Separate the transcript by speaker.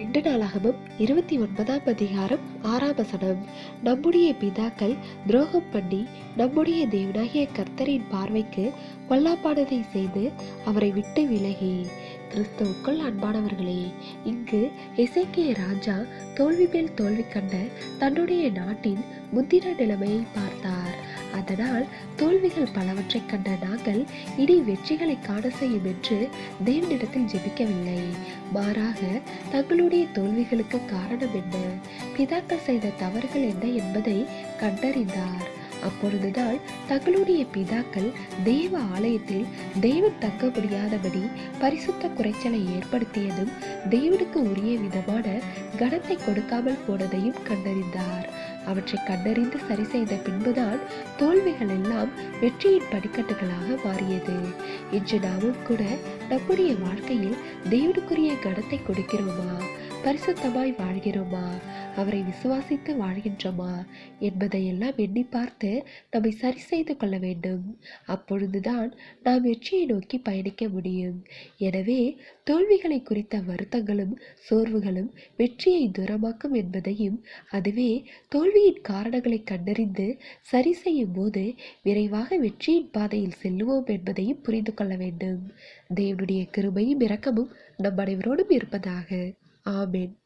Speaker 1: 2 நாளாகமம் 29ஆம் அதிகாரம் 6ஆம் வசனம். நம்முடைய பிதாக்கள் துரோகம் பண்ணி நம்முடைய தேவனாகிய கர்த்தரின் பார்வைக்கு பொல்லாப்பானதை செய்து அவரை விட்டு விலகி. கிறிஸ்துவுக்குள் அன்பானவர்களே, இங்கு எசேக்கியா ராஜா தோல்வி மேல் தோல்வி கண்ட தன்னுடைய நாட்டின் முந்தின நிலைமையை பார்த்தார். அதனால் தோல்விகள் பலவற்றை கண்ட நாங்கள் இனி வெற்றிகளை காண செய்யும் என்று தேவனிடத்தில் ஜெபிக்கவில்லை. மாறாக தங்களுடைய தோல்விகளுக்கு காரணம் என்ன, பிதாக்கள் செய்த தவறுகள் என்ன என்பதை கண்டறிந்தார். அப்பொழுதுதான் தங்களுடைய பிதாக்கள் தேவ ஆலயத்தில் தேவன் தங்க முடியாதபடி பரிசுத்த குறைச்சலை ஏற்படுத்தியதும் தேவனுக்கு உரிய விதமான கனத்தை கொடுக்காமல் போனதையும் கண்டறிந்தார். அவற்றை கண்டறிந்து சரி செய்த பின்புதான் தோல்விகள் எல்லாம் வெற்றியின் படிக்கட்டுகளாக மாறியது. இன்று நாமும் கூட நம்முடைய வாழ்க்கையில் தேவனுக்குரிய கனத்தை கொடுக்கிறோமா, பரிசுத்தமாய் வாழ்கிறோமா, அவரை விசுவாசித்து வாழ்கின்றோமா என்பதையெல்லாம் எண்ணி பார்த்து நம்மை சரி செய்து கொள்ள வேண்டும். அப்பொழுதுதான் நாம் வெற்றியை நோக்கி பயணிக்க முடியும். எனவே தோல்விகளை குறித்த வருத்தங்களும் சோர்வுகளும் வெற்றியை தூரமாக்கும் என்பதையும், அதுவே தோல்வியின் காரணங்களை கண்டறிந்து சரி செய்யும் போது விரைவாக வெற்றியின் பாதையில் செல்லுவோம் என்பதையும் புரிந்து கொள்ள வேண்டும். தேவனுடைய கிருபையும் இரக்கமும் நம் அனைவரோடும் இருப்பதாக. ஆமென்.